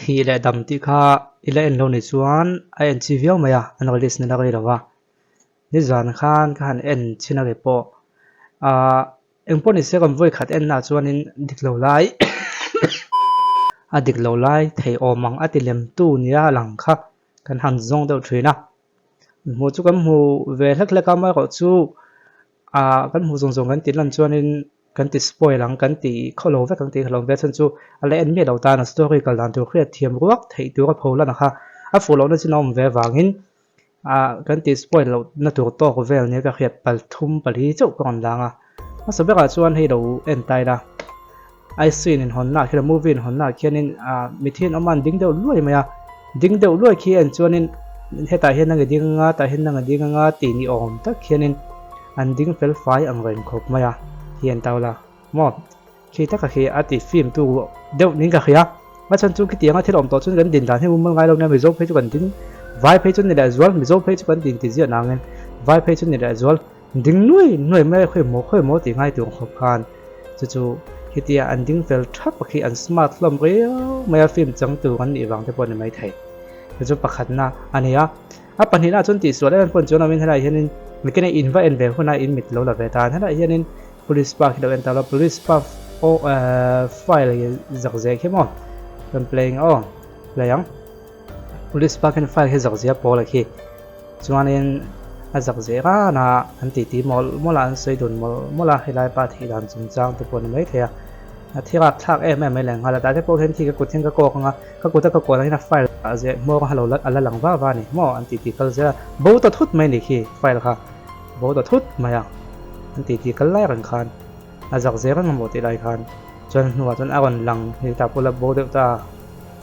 hi le dam ti kha ila en lo ni chuan a en chi viau maya an release na la ri rawa ni zan khan khan en china ge po engpon ni se kam voi khat en na chuan in diklo lai a diklo lai thei omang atilem tu nia lang kha kan han zong deuh thina mu chu kan mu ve hlek hlek ma ko chu kan mu zong zong kan ti lan chuan in kan ti spoil lang kan ti kholo ve kan ti kholo ve chun chu ale en me lo ta na story kal dan tu khriat thiam ruak thei tu ka phola na kha a fulo na chinom ve wangin kan ti spoil lo na tur to ko vel ne ka khiat pal thum pali chau kon langa a sabe ka chuan hei lo en tai da I seen in honna khira movie in honna khianin mithin aman ding deuh luai maya ding deuh luai khi an chuan in heta hian nga dinga ta hian nga dinga ti ni om tak khianin an ding fel fai ang ren khop maya hian tawla mo khi ta ka khi ati film tu deuh ning ka khia ma chan chu ki tianga thil om to chun kan din dan he mum ngai lo na mi zo phe chu kan din vai phe chun ni da zual mi zo phe chu kan din ti zia nangen vai phe chun ni da zual ding nuai mai khoi mo ti ngai tu khop khan chu hitia an ding fel thap khi an smart hlom rio maya film chang tu kan ni wang te pon mai thai chu pakhat na ania a panhina chun ti sual an pon chon amin helai hianin mikene inva en ve huna in mit lo la ve tan helai hianin police park do en tala police park file zakze khemon playing playang police park and file he zakze pol khi chuanin a zakze ra na an ti mola an seidun mola helai pa thi dan chung chang te pon mai thea thira thak mai leng hala ta te po hen thi ka kutheng ka ko nga ka kuta ka ko na file aje mo halo lat ala langwa wa ni mo an ti kal ja bo ta thut mai ni khi file kha bo ta thut maya an ti kal lai ran khan a zakze ran mo ti lai khan chon nuwa chon aron lang hi ta pula bo de ta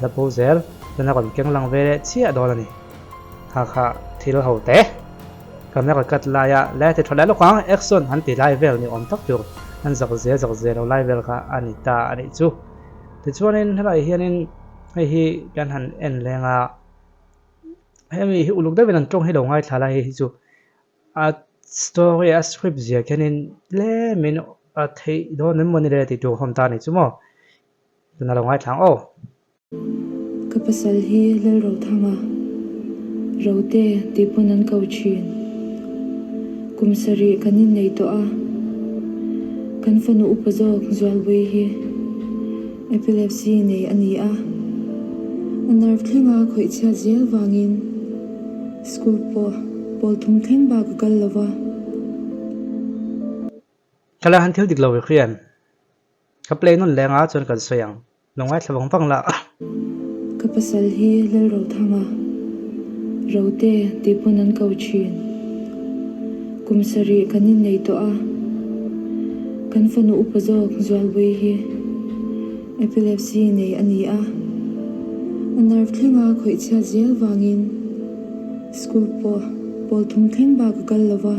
la bo zel chon aron keng lang ve chia do la ni kha thil ho te kamera kat la ya la te thola lo khang action han ti lai vel ni om tak tur an zakze lo lai vel kha anita ani chu te chuanin helai hianin hei hi kan han en lenga hemi hi uluk da venan tong hi lo ngai thala hi chu a story a script zia kanin le min a thei do nem moni re ti tu hom ta ni chu mo tuna lo ngai thlang ka pasal hi le ro thanga rote ti punan kau chin kumsari kanin nei to a kan fanu upazok zwalwe hi epilepsy nei ani a nerve thlinga khoi chha zel wangin school pol thum theng ba ka kal lawa kala han thil dik lo khian ka play non lenga chon kan soyang longai thlawang pangla ka pasal hi le ro thanga rote ti punan kau chin kumsari kanin nei to a kan fanu upazok zwalwe hi epilepsy nei ani a nerve thlinga khoi chha zel wangin school pol thum theng ba ka kal lawa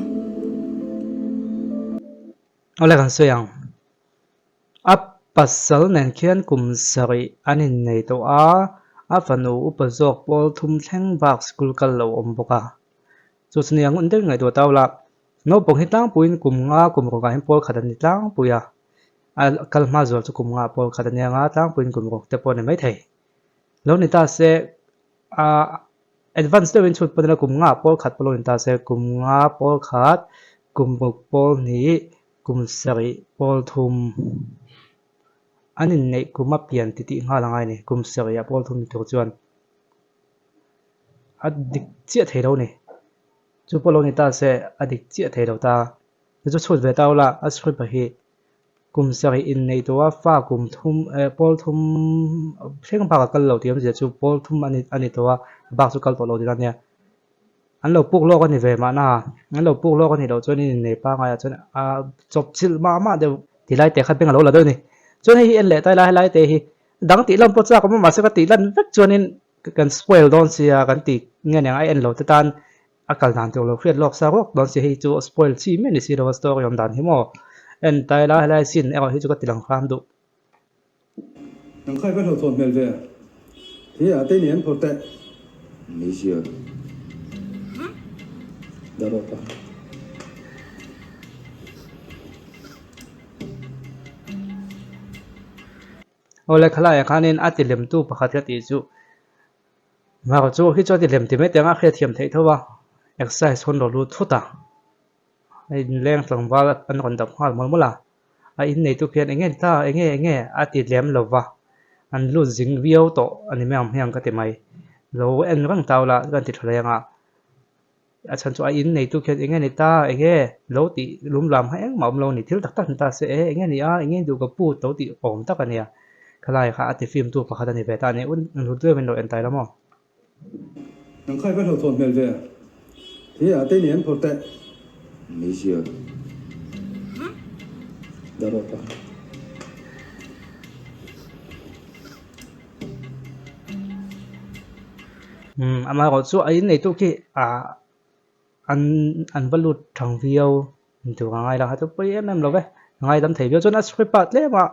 ole kan soyang a pasal nen khian kumsari anin nei to a fanu upazok pol thum thleng bak school kal lo om boka chu chniang un de ngai do tawla no pong hitang puin kumnga kumro ka pol khadan ni tlang puya a kalma zol chu kumnga pol khadan nga tlang puin kumro te pon mai thei lo ni ta se advance de win chut podna kumnga pol khat polo ni ta se kumnga pol khat kumbuk pol ni kumsari pol thum anin nei kuma pian ti nga langai ni kumsari ya pol thum ni tur chuan adik chia thei lo ni chu polo ni ta se adik chia thei lo ta chu chut ve tawla a script hi kumsari in nei to a fa kum thum pol thum thleng ba ka kal lo tiam je chu pol thum ani to a ba chu kal to lo diran ne an lo puk lo ka ni ve ma na an lo puk lo ka ni lo chu ni nei pa nga ya chu chop chil ma de ti lai te khat beng lo la do ni chu hi en le tai lai te hi dang ti lam po cha ko ma se ka ti lan vek chuanin kan spoil don sia kan ti nge ne ai en lo te tan akal dan to lo khriat lok sa rok don si hi chu spoil chi me ni si ro story om dan hi mo en tai la sin e hi chu ka tilang kham du nang khai ba tho thon mel ve hi a te nian phot te没事啊，da ba pa ole khala ya khanin atilem tu pakhat ka ti chu ma ko chu hi chu tilem ti me tenga khre thiam thei thowa exercise hon lo lu thuta ai leng tlang ba an kon dap hal mol mola a in nei tu khian engen ta enge atilem lova an lu jing viau to ani me am hiang ka te mai lo en rang tawla kan ti thlenga a chan chu a in nei tu khian enge ni ta enge lo ti lum lam ha eng maum lo ni thil tak tak ta se enge ni a enge du ka pu to ti om tak ania khalai kha ati film tu pakhat ani beta ni un lu tu men lo en tai lamo 能开发头做免费，你啊对年不得，没事。得了吧？ ama ko chu a in nei tu ki a an balut thang viau tu ngai la ha tu pui em lo ve ngai dam thei viau chona script pat le ma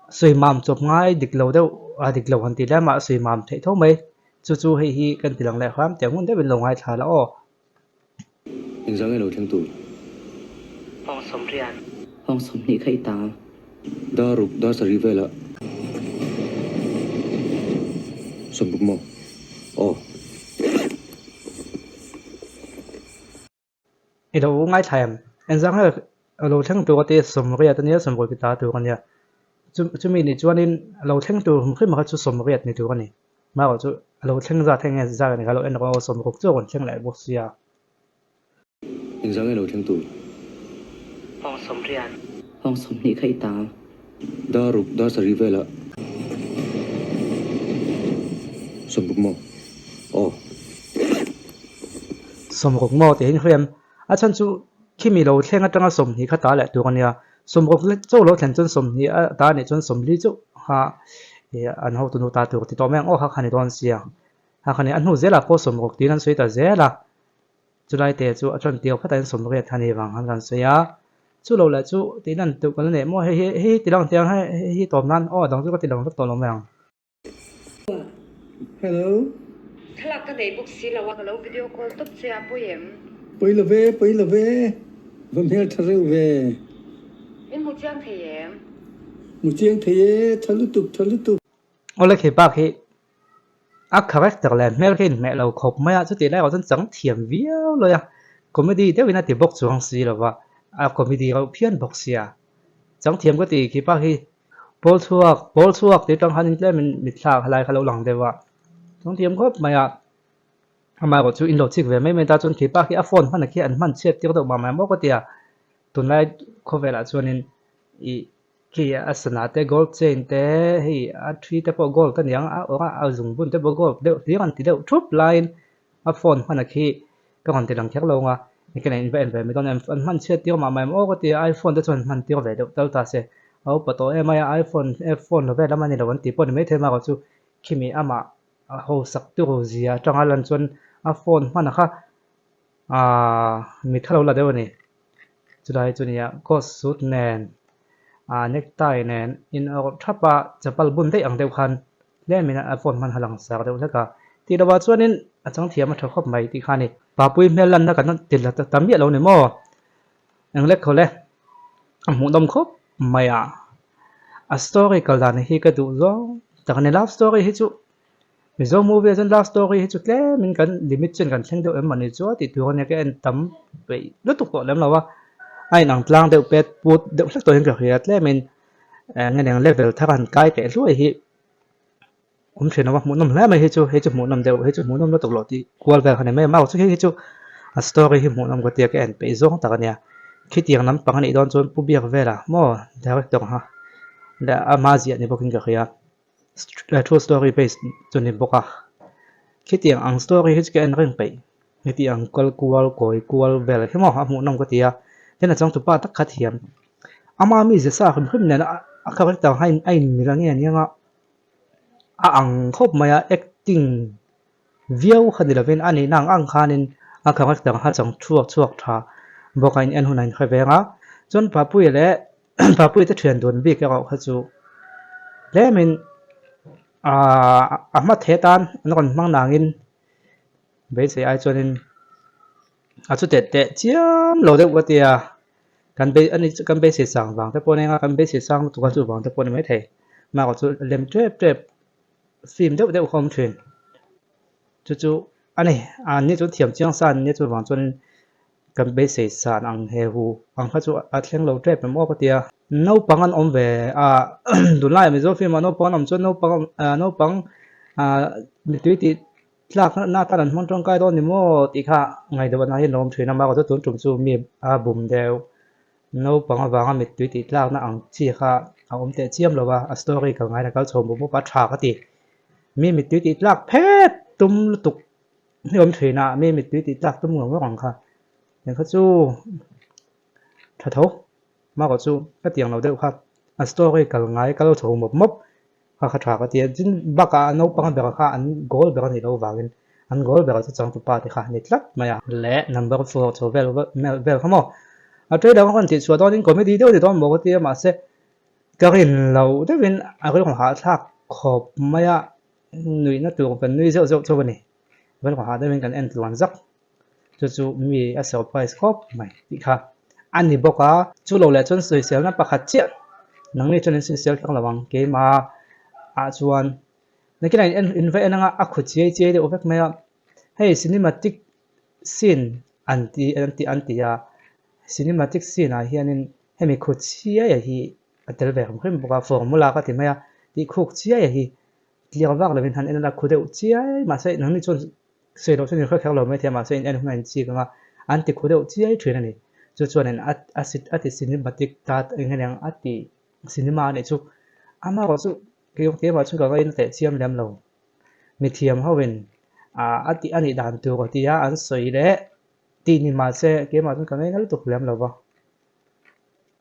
sui mam chop ngai dik lo deu a dik lo han ti la ma sui mam thei tho mai chu chu hei hi kan ti lang le kham te mun de ben lo ngai tha la o Anh sáng ngày đầu tháng tù. ห้องสมเรียนห้องสมนี่ใครตาม Đa rục đa sari về lạ. Sầm bụng mò. Ồ. i do ngai thaim en zang ha lo thang tu te som ria ta ne som ro ki ta tu kan ya chu mi ni chuanin lo thang tu hum khim ma chu som riat ni tu kan ni ma ko chu lo thang za thang e za ni ga lo en ro som ro chu kon thang lai bo sia Anh sáng ngày đầu tháng tù. ห้องสมเรียนห้องสมนี่ใครตาม Đa rục đa sari về lạ. Sầm bụng mò. Ồ. som ro mo te hin khrem a chan chu khimi lo thlenga tanga som hi kha ta le tu kan ya som ro le chu lo thlen chon som ni a ta ni chon som li chu ha e an ho tu nu ta tu ti to meng o ha khani don sia ha khani an hu zela ko som ro ti nan soi ta zela chulai te chu a chon tiau khata som ro thani wang han kan sia chu lo la chu ti nan tu kan ne mo he ti lang tiang he tom nan o dang chu ka ti lang to lo meng Hello, ถ้าเราก็ได้บุกซีเราว่าเราวิดีโอคอลตุ๊บเสียปุ้ยเอ็ม bấy là về, vẫn hết thằng rượu về, เอ็มมูจ้างเทียม một chiếc thế thằng lút tục, ole ke ba ke a character le mel ke me lo khop ma chu ti lai ko chan chang thiam viau lo ya comedy de wina ti bok chuang si lo wa a comedy ro phian bok sia chang thiam ko ti ki pa hi bol chuak ti tang han le min mi thla khalai khalo lang de wa chang thiam ko ma ya ama ko chu in lo chik ve mai mai ta chon ki pa ki a phone man ki an man chet ti ko ma ma mo ko ti a tun lai kho ve la chuanin i ki asana te gold chain te hi a three te po gold ta niang a zung bun te po gold de rian ti de trup line a phone man ki ka kon ti lang khak lo nga ni kan in ve me don an man chet ti ma ma mo ko ti iphone te chon man ti ve de tal ta se au pa to em ai iphone phone lo ve la man ni lo wan ti po ni me the ma ko chu kimi ama a ho sak tu ro zia tanga lan chon a phone man kha a mi thalo la de ni chudai chunia ko suit nen a necktie nen in a thapa chapal bun te ang deuh khan le mina a phone man halang sak deuh laka ti dawa chuanin a chang thiam a thakop mai ti khani pa pui mel lan na kan til la tam ya lo ni mo ang lek khole mu dom khop maya a story kal dan hi ka du zo takani love story hi chu mi zo movie jan love story hi chu tle min kan limit chen kan thleng deuh em mani chu ti tu ne ka en tam pe lutuk to lem lawa ai nang tlang deuh pet put deuh hlek to hin ka hiat le min ngang level thakan kai te hlui hi thena wa mu nom la mai hi chu mu nom deuh hi chu mu nom lo tok lo ti kwal ka khane me ma chu hi chu a story hi mu nom ko ti ka en pe zong ta kania khi tiang nam pang ni don chon pu biak vela mo director ha da amazia ni bokin ka khia true story based chun in boka khi tiang ang story hi ka en reng pe khi tiang kol kwal koi kwal vel hi mo ha mu nom ko tia tena chang tu pa tak khat hiam ama mi je sa khim khim ne a character hain ai ni la nge ni nga a ang khop maya acting viau khanila ven ani nang ang khanin a character ha chang chuak tha bokain en hunain khawenga chon papui le papui te thian don bi ka kha chu le min a ma thetan an kon mang nangin be se ai chonin a chu te chiam lo de watia kan be ani kan be se sang wang te pone nga kan be se sang tu kan chu wang te pone mai the mà có chú lem trep phim đều không truyền chú anh này như chú thiểm chiang san như chú vàng chuan cầm bê sấy san ang he hu ang kha chú theng lo trep mo ka tia no pang an om ve du lai mi zo phim no pang am chuan no pang mi tui ti tlak na ta ran hmang tong kai don ni mo ti kha ngai do na hi nom thina ma ko tu tum chu mi bum deu no pang awanga mi tui ti tlak na ang chi kha om te chiam lo wa a story ka ngai na kal chom bu pa tha ka ti mi tui ti tlak phet tum lutuk om thina mi tui ti tlak tum ngong ngong kha nen kha chu tha tho ma ko chu ka tiang lo deu kha a story ka ngai kal chom mop kha tha ka ti jin baka no pang be kha an goal be ni lo wangin an goal be chu chang tu pa ti kha ni tlak maya le number 4 cho vel khamo a tre da kon ti chua don comedy deu ti don mo ko ti ma se karin lo de win a ko ha thak khop maya nui na tu kan nui zo zo cho ni vel ko ha de win kan en tuan zak chu mi a surprise khop mai ti kha an ni boka chu lo le chon soi sel na pakhat che nang ni chon sin sel thang lawang ke ma chuan naki nai invite ananga a khu che de ovek maya hey cinematic scene anti ya cinematic scene a hianin hemi khu chia ya hi atel ve khrim boka formula ka ti maya ti khuk chia ya hi clear wak lewin han en la khu de chia ma sai nang ni chon sei lo chen kha khak lo me the ma sai en hnain chi ka anti khu de chia thrin ani chu chuan en ati cinematic tat engang ati cinema ne chu ama ro chu ke ma chu ka in te chiam lem lo mi thiam howen ati ani dan tu ko tia an soi le ti ni ma se ke ma chu ka ngai ngal tu lem lo ba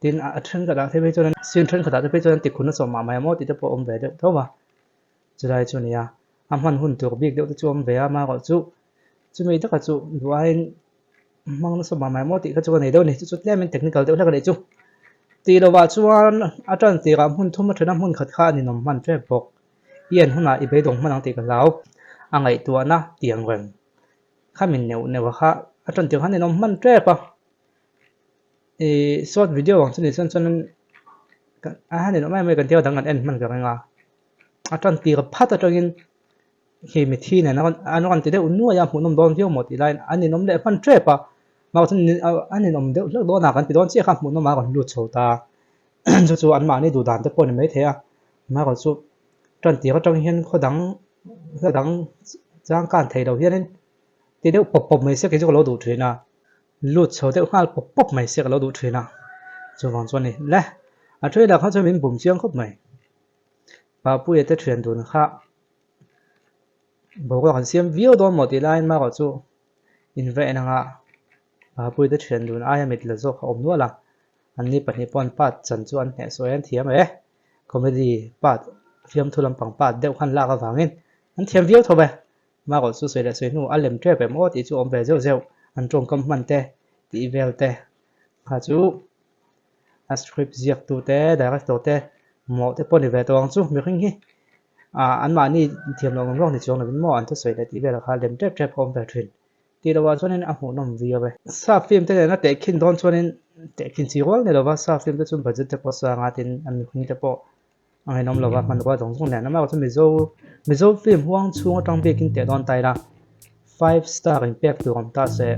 tin a thun ka da the be chon sin thun ka da be chon ti khun so ma mai mo ti te po om ve de tho ba chu dai chu nia am han hun tu bik de chu om ve ma ko chu mei ta ka chu duain mang so ma mai mo ti ka chu nei do ni chu le men technical de la ka de chu ti lo wa chuan atran ti ram hun thum thana hun khat kha ni nom man tre bok yen huna i be dong manang ti ka lau angai tu na tiang wen khamin neu kha atran ti khan ni nom man tre pa short video wang chuni chon ni no mai kan tia dang an en man ka nga atran ti ka phat atangin he mi thi na an kan ti de unnu ya mu nom don thio mo ti line ani nom le man tre pa ma chun ani nom de lo do na kan pi don che kham mu no ma kan lu chho ta chu an ma ni du dan te pon mai the a ma ko chu tran ti ka tang hian kho dang chang kan thei do hian ti de pop mai se ke chu lo du thina lu chho de khal pop mai se ka lo du thina chu wang chuan ni le a thoi da kha chu min bum chiang khop mai pa pu e te thrian dun kha bo ko kan siam view don mo ti line ma ko chu in ve na nga pa pu e te thrian dun a ya mit la zo kha om no la an ni pani pon pat chan chu an he so an thiam comedy pat film thulam pang pat deuh khan la ka wangin an thiam view thobe ma ko chu soi nu alem tre pe mo ti chu om ve zeu an tong kam man te ti vel te kha chu a script ziak tu te director te mo te pon ve tawang chu mi khing hi an ma ni thiam lo ngong ni chong na bin mo an to soi le ti vel kha lem tre pom ve thrin ti lo wa chuan a hu nom vi ave sa film te na te khin don chuan te khin chi rol ne lo wa sa film te chun budget te po sa nga tin an mi khing te po ai nom lo wa man wa dong song ne na ma ko chu mi zo film huang chung atang be kin te don tai la 5 star impact tu rom ta se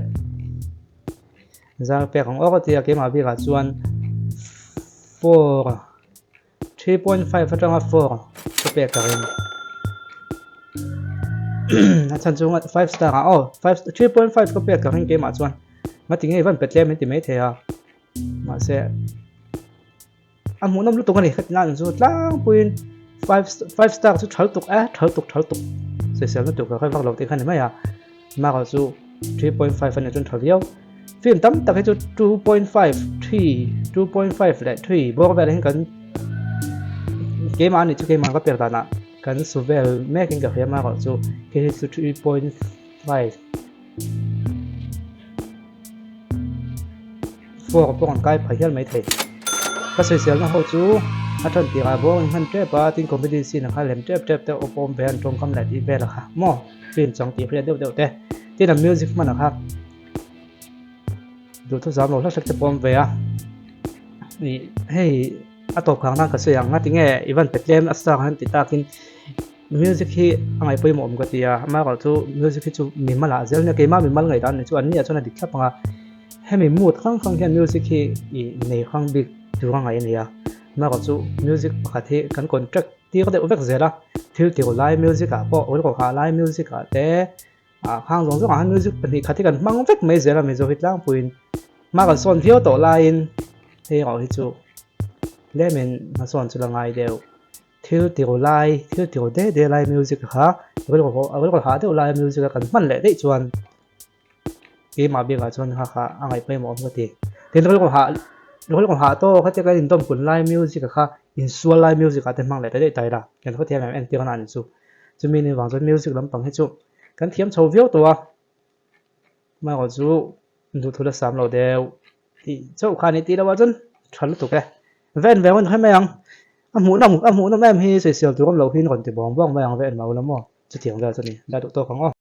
za pe khong o ko ti ke ma bi ga chuan 4 3.5 atanga 4 ko pe ka rin na chan chung 5 star 3.5 ko pe ka rin ke ma chuan ma ti ngai van petle men ti mai the a ma se mu nom lu to ni khat na zu tlang puin 5 star chu thal tuk se sel na tu ka khai vak lo ti khan mai a ma ko chu 3.5 an chun thaviau film tam tak chu 2.5 le 3 bo ba hen kan ke ma ni chu ke ma ka per da na kan su vel making ka ma ko chu ke chu 3.5 4 ko kan kai phai hel mai the ka se sel na ho chu athan ti ga bo han tre pa tin comedy scene kha lem trep te opom ben tong kam la di ve la kha mo film chang ti khria deu te ti na music man kha du thu zam lo la sak te pom ve a ni hey atop khang nang kasi ang ngati nge even petlem asa han titakin music hi angai poi mom gatia ma ko chu music hi chu mi mala zel ne ke ma mi mal ngai dan chu an ni achona dikha panga hemi mood khang khang hian music hi I nei khang big tu ngai nia ma ko chu music pakhathi kan contract ti ko de ovek zela thil ti ko live music a po ol ko kha live music a te khang zong zong han music pani khati kan mang vek mai zela me zo hitlang puin ma kan son vio to line te ko hi chu lemen ma son chu langai deu thil ti ko live thil ti ko de live music kha ol ko ha de live music kan man le de chuan ke ma bi ga chuan kha angai pe mo ko ti tin ol ko ha to khati ka in tom kun live music kha in sual live music ka te mang le de tai ra kan ko thiam en ti kan an chu mi ni wang chu music lam pang he chu kan thiam chho vio to ma ko chu du thula sam lo deu ti chau kha ni ti la wa chun thal tu ke ven ven on hai mayang amu na em hi se sel tu kom lo hin kon ti bong bong mayang ven ma lo mo chu thiam da chu ni da to khang o